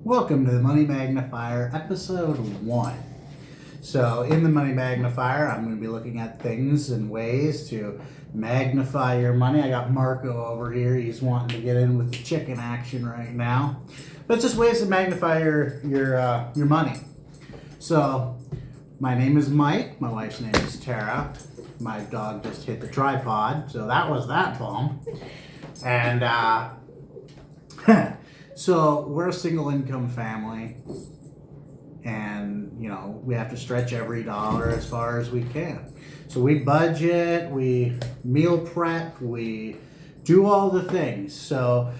Welcome to the Money Magnifier, episode 1. So in the Money Magnifier, I'm going to be looking at things and ways to magnify your money. I got Marco over here. He's wanting to get in with the chicken action right now. But it's just ways to magnify your money. So my name is Mike. My wife's name is Tara. My dog just hit the tripod, so that was that bump. And so we're a single income family, and we have to stretch every dollar as far as we can. So we budget, we meal prep, we do all the things. So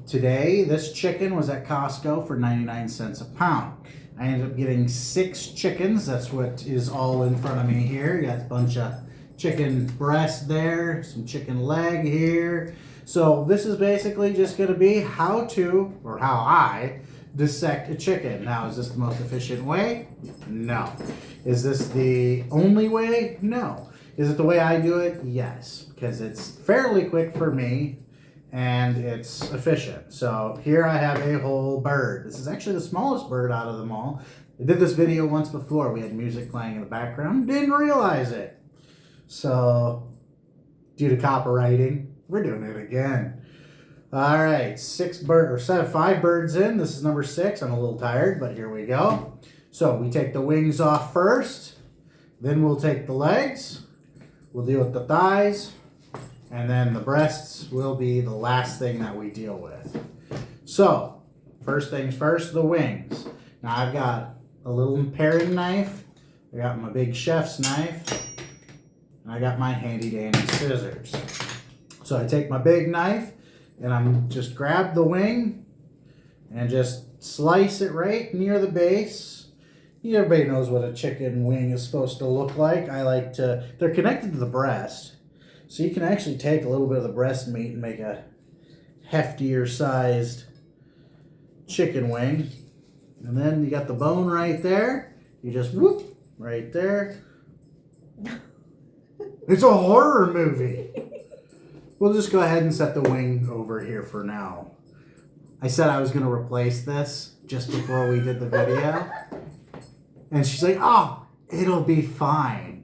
today this chicken was at Costco for 99 cents a pound. I ended up getting 6 chickens. That's what is all in front of me here. You got a bunch of chicken breast there, some chicken leg here. So this is basically just going to be how I dissect a chicken. Now, is this the most efficient way? No. Is this the only way? No. Is it the way I do it? Yes, because it's fairly quick for me and it's efficient. So here I have a whole bird. This is actually the smallest bird out of them all. I did this video once before. We had music playing in the background. Didn't realize it. So due to copywriting, we're doing it again. All right, 5 birds in. This is number 6. I'm a little tired, but here we go. So we take the wings off first, then we'll take the legs, we'll deal with the thighs, and then the breasts will be the last thing that we deal with. So first things first, the wings. Now I've got a little paring knife, I got my big chef's knife, and I got my handy dandy scissors. So I take my big knife and I'm just grab the wing and just slice it right near the base. Everybody knows what a chicken wing is supposed to look like. They're connected to the breast. So you can actually take a little bit of the breast meat and make a heftier sized chicken wing. And then you got the bone right there. You just whoop right there. It's a horror movie. We'll just go ahead and set the wing over here for now. I said I was going to replace this just before we did the video. And she's like, oh, it'll be fine.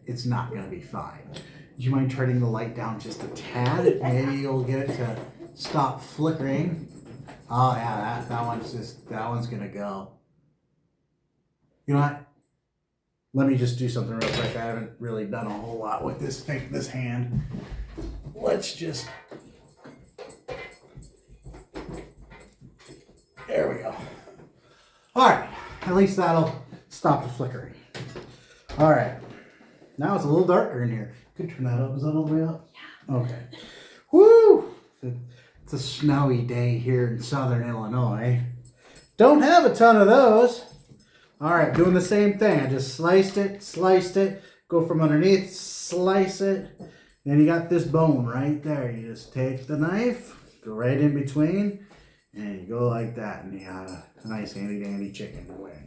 It's not going to be fine. Do you mind turning the light down just a tad? Maybe you'll get it to stop flickering. Oh, yeah, that one's going to go. You know what? Let me just do something real quick. I haven't really done a whole lot with this hand. Let's just... There we go. All right. At least that'll stop the flickering. All right. Now it's a little darker in here. Could turn that up. Is that all the way up? Yeah. Okay. Woo! It's a snowy day here in southern Illinois. Don't have a ton of those. All right, doing the same thing. I just sliced it, go from underneath, slice it. Then you got this bone right there. You just take the knife, go right in between, and you go like that. And you got a nice handy dandy chicken wing.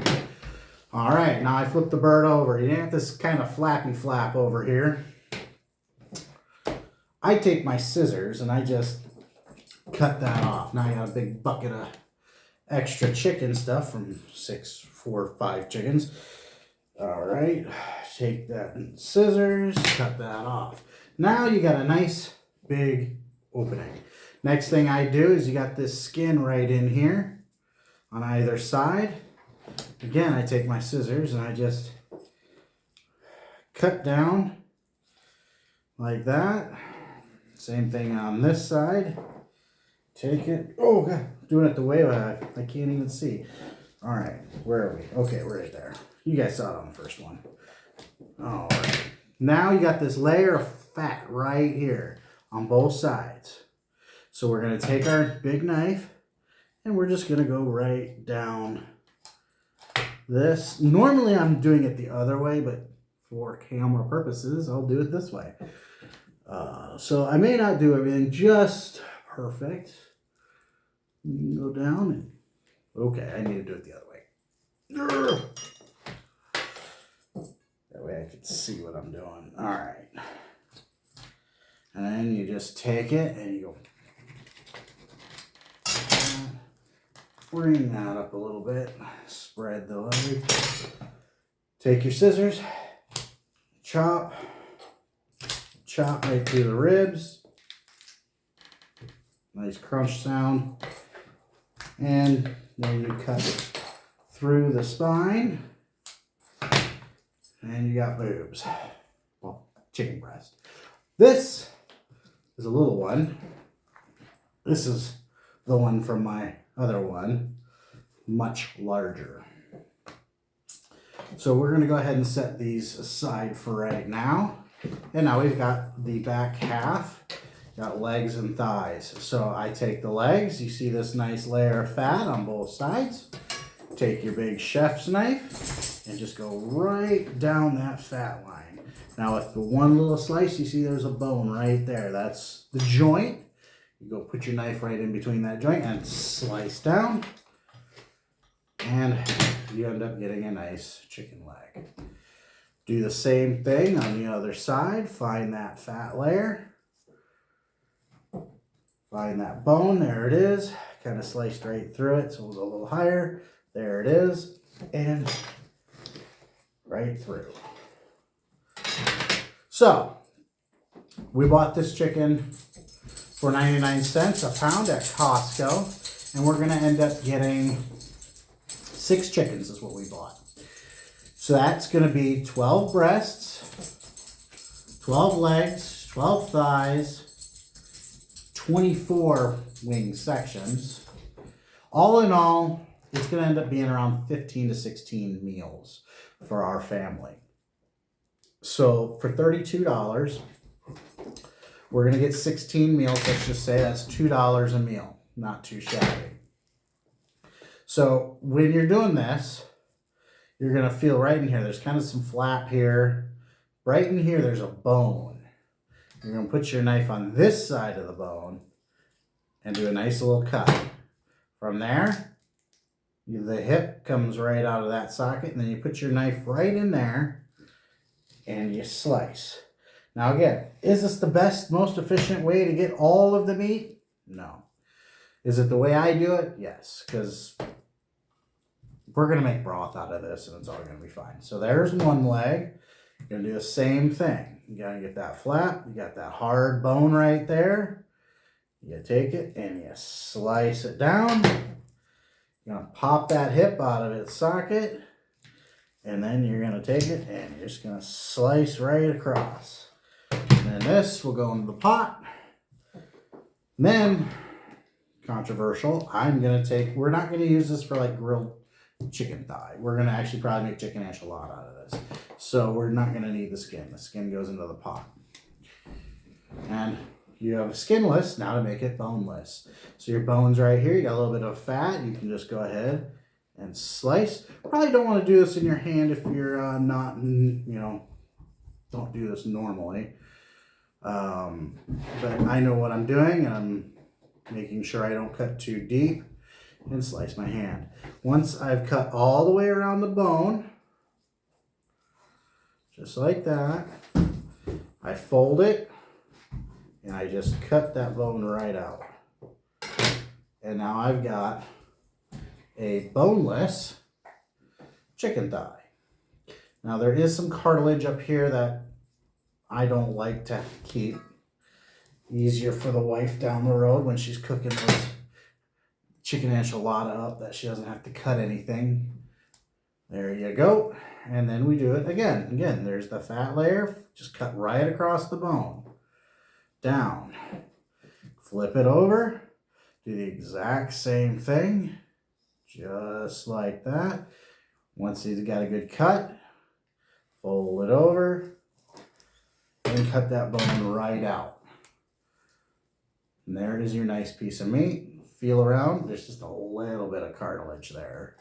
All right, now I flip the bird over. You got this kind of flappy flap over here. I take my scissors and I just cut that off. Now I got a big bucket of extra chicken stuff from 4 or 5 chickens. All right, take that scissors, cut that off. Now you got a nice big opening. Next thing I do is you got this skin right in here on either side. Again, I take my scissors and I just cut down like that. Same thing on this side. Take it. Oh, God, doing it the way I can't even see. All right, where are we? Okay, we're right there. You guys saw it on the first one. All right. Now you got this layer of fat right here on both sides. So we're going to take our big knife and we're just going to go right down this. Normally I'm doing it the other way, but for camera purposes, I'll do it this way. So I may not do everything just perfect. You can go down and okay, I need to do it the other way. That way I can see what I'm doing. All right. And then you just take it and you go bring that up a little bit. Spread the leg. Take your scissors, chop right through the ribs. Nice crunch sound. And then you cut through the spine. And you got boobs. Well, chicken breast. This is a little one. This is the one from my other one. Much larger. So we're going to go ahead and set these aside for right now. And now we've got the back half. Got legs and thighs. So I take the legs. You see this nice layer of fat on both sides. Take your big chef's knife and just go right down that fat line. Now with the one little slice, you see there's a bone right there. That's the joint. You go put your knife right in between that joint and slice down. And you end up getting a nice chicken leg. Do the same thing on the other side. Find that fat layer. Find that bone. There it is. Kind of sliced right through it, so we'll go a little higher. There it is. And right through. So, we bought this chicken for 99 cents a pound at Costco. And we're going to end up getting 6 chickens is what we bought. So that's going to be 12 breasts, 12 legs, 12 thighs, 24 wing sections. All in all, it's going to end up being around 15 to 16 meals for our family. So for $32, we're going to get 16 meals. Let's just say that's $2 a meal. Not too shabby. So when you're doing this, you're going to feel right in here. There's kind of some flap here. Right in here, there's a bone. You're going to put your knife on this side of the bone and do a nice little cut. From there, the hip comes right out of that socket, and then you put your knife right in there and you slice. Now again, is this the best, most efficient way to get all of the meat? No. Is it the way I do it? Yes, because we're going to make broth out of this and it's all going to be fine. So there's one leg. You're going to do the same thing. You got to get that flap. You got that hard bone right there. You take it and you slice it down. You're going to pop that hip out of its socket. And then you're going to take it and you're just going to slice right across. And then this will go into the pot. And then, controversial, we're not going to use this for like grilled chicken thigh. We're going to actually probably make chicken enchilada out of this. So we're not going to need the skin. The skin goes into the pot. And you have skinless, now to make it boneless. So your bone's right here. You got a little bit of fat. You can just go ahead and slice. Probably don't want to do this in your hand if you're not, don't do this normally. But I know what I'm doing, and I'm making sure I don't cut too deep and slice my hand. Once I've cut all the way around the bone, just like that, I fold it and I just cut that bone right out. And now I've got a boneless chicken thigh. Now there is some cartilage up here that I don't like to keep. Easier for the wife down the road when she's cooking those chicken enchilada up that she doesn't have to cut anything. There you go. And then we do it again. Again, there's the fat layer. Just cut right across the bone. Down. Flip it over. Do the exact same thing. Just like that. Once you've got a good cut, fold it over and cut that bone right out. And there is your nice piece of meat. Feel around. There's just a little bit of cartilage there.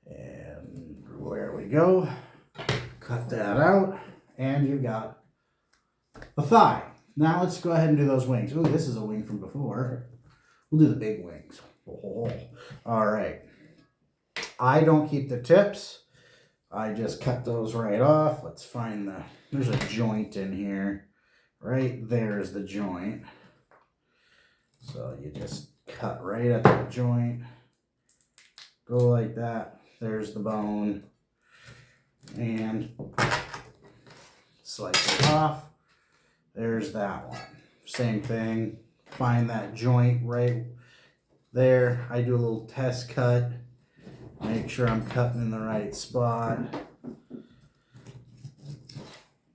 And where we go. Cut that out. And you've got the thigh. Now let's go ahead and do those wings. Ooh, this is a wing from before. We'll do the big wings. Oh. All right. I don't keep the tips. I just cut those right off. Let's find there's a joint in here. Right there's the joint. So you just cut right at the joint go like that. There's the bone. And slice it off. There's that one. Same thing. Find that joint right there. I do a little test cut. Make sure I'm cutting in the right spot.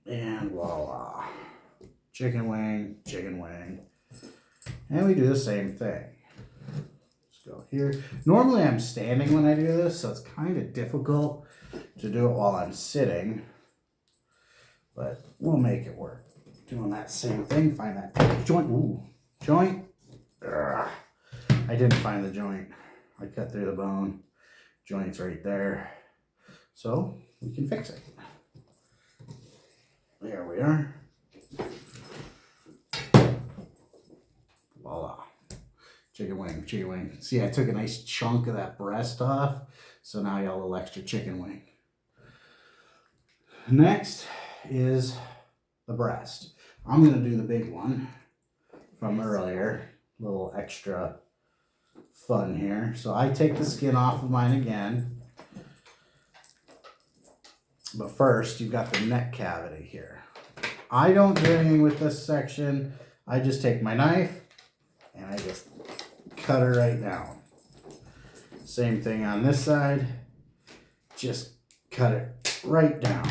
And voila. Chicken wing, chicken wing. And we do the same thing. Let's go here. Normally I'm standing when I do this, so it's kind of difficult to do it while I'm sitting. But we'll make it work. Doing that same thing. Find that joint. Ooh, joint. Ugh. I didn't find the joint. I cut through the bone. Joint's right there. So we can fix it. There we are. Voila. Chicken wing, chicken wing. See, I took a nice chunk of that breast off. So now you got a little extra chicken wing. Next is the breast. I'm going to do the big one from earlier. A little extra fun here. So I take the skin off of mine again. But first, you've got the neck cavity here. I don't do anything with this section. I just take my knife and I just cut her right down. Same thing on this side. Just cut it right down.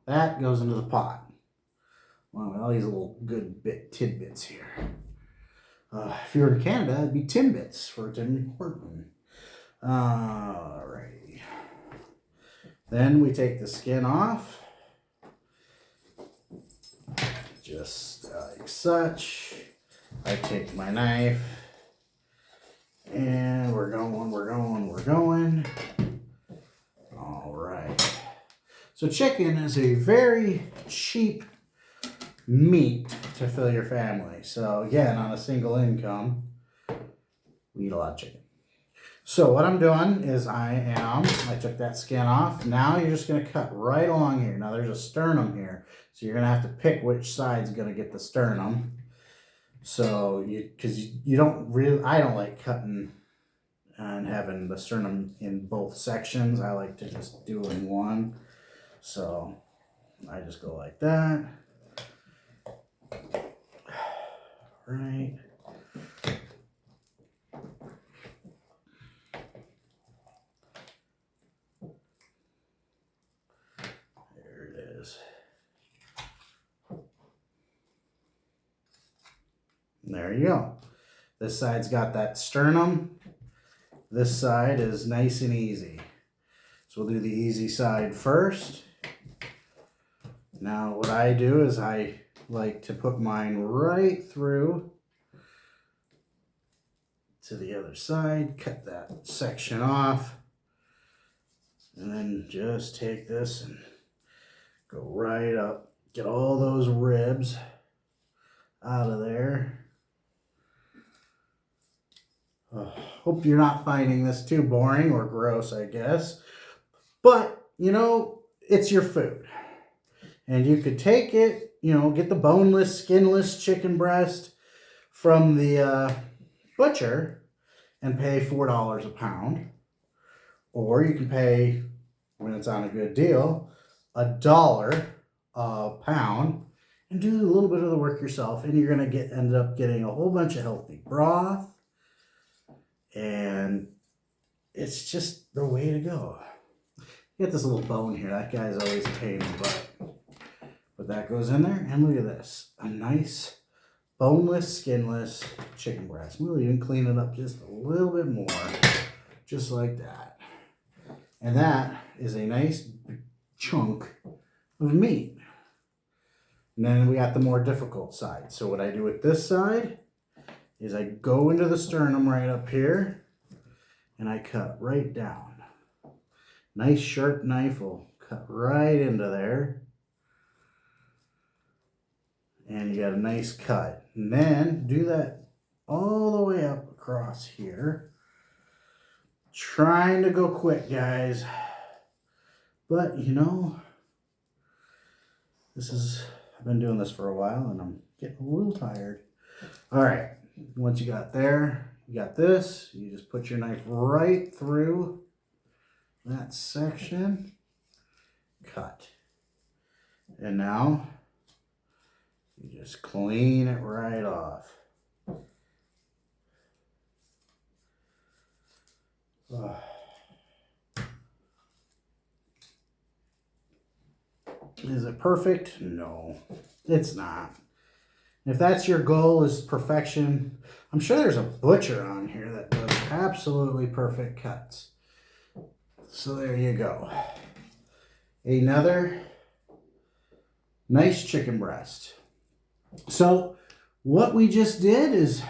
That goes into the pot. Wow, all these little good tidbits here. If you were in Canada, it'd be Timbits for Tim Horton. Alrighty. Then we take the skin off. Just like such. I take my knife. And we're going. Alright. So chicken is a very cheap meat to fill your family. So again, on a single income, we eat a lot of chicken. So what I'm doing is I took that skin off. Now you're just going to cut right along here. Now there's a sternum here. So you're going to have to pick which side's going to get the sternum. So because you don't really, I don't like cutting and having the sternum in both sections. I like to just do it in one. So I just go like that. Right. There it is. And there you go. This side's got that sternum. This side is nice and easy. So we'll do the easy side first. Now what I do is I like to put mine right through to the other side, cut that section off, and then just take this and go right up, get all those ribs out of there. Hope you're not finding this too boring or gross, I guess, but you know, it's your food. And you could take it, you know, get the boneless, skinless chicken breast from the butcher and pay $4 a pound. Or you can pay, when it's on a good deal, $1 a pound and do a little bit of the work yourself. And you're going to end up getting a whole bunch of healthy broth. And it's just the way to go. You got this little bone here. That guy's always a pain in the butt. But that goes in there, and look at this. A nice, boneless, skinless chicken breast. We'll even clean it up just a little bit more, just like that. And that is a nice chunk of meat. And then we got the more difficult side. So what I do with this side is I go into the sternum right up here, and I cut right down. Nice sharp knife will cut right into there. And you got a nice cut. And then do that all the way up across here. Trying to go quick, guys. But, you know, I've been doing this for a while and I'm getting a little tired. All right. Once you got there, You got this, you just put your knife right through that section, cut. And now you just clean it right off. Is it perfect? No, it's not. If that's your goal, is perfection, I'm sure there's a butcher on here that does absolutely perfect cuts. So there you go. Another nice chicken breast. So what we just did is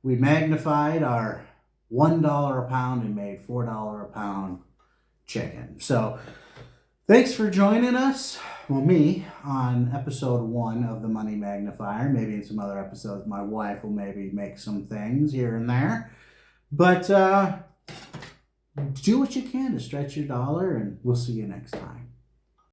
we magnified our $1 a pound and made $4 a pound chicken. So thanks for joining us, well, me, on episode 1 of the Money Magnifier. Maybe in some other episodes, my wife will maybe make some things here and there. But do what you can to stretch your dollar, and we'll see you next time.